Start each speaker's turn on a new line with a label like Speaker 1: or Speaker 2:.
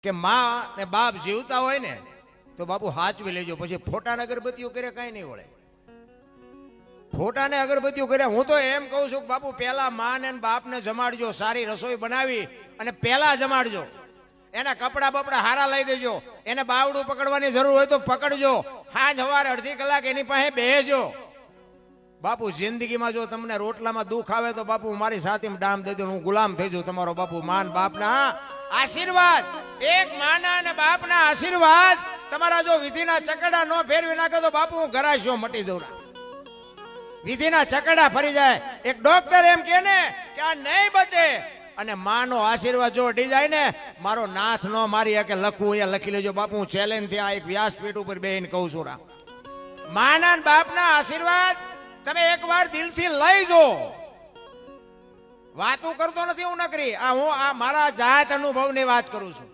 Speaker 1: કે માં ને બાપ જીવતા હોય ને તો બાપુ હાચવી લેજો, પછી ફોટાને અગરબત્તીઓ કરે કાંઈ નહીં વળે. ફોટાને અગરબત્તીઓ કર્યા. હું તો એમ કહું છું કે બાપુ પહેલા માં ને બાપને જમાડજો, સારી રસોઈ બનાવી અને પહેલા જમાડજો. એના કપડા બપડા હારા લઈ દેજો, એને બાવડું પકડવાની જરૂર હોય તો પકડજો, હાજ સવારે અડધી કલાક એની પાસે બેસજો. બાપુ જિંદગીમાં જો તમને રોટલામાં દુઃખ આવે તો બાપુ મારી સાથેમાં ડામ દેજો, હું ગુલામ થઈ જાઉં તમારો. બાપુ માન બાપના આશીર્વાદ, એક માના અને બાપના આશીર્વાદ તમારા જો વિધિના ચકડા ન ફેરવી નાખે તો બાપુ હું ગરાશો મટી જાઉં. વિધિના ચકડા ફરી જાય. એક ડોક્ટર એમ કે ને કે આ નહીં બચે, અને માનો આશીર્વાદ જો અડી જાય ને, મારો નાથ નો મારી કે લખવું અહીંયા લખી લેજો. બાપુ હું ચેલેન્જ થી આ એક વ્યાસપીઠ ઉપર બેહીને કહું છું, માના બાપના આશીર્વાદ તમે એકવાર દિલથી લઈ જો. વાતો કરતો નથી હું નકરી, આ હું આ મારા જાત અનુભવની વાત કરું છું.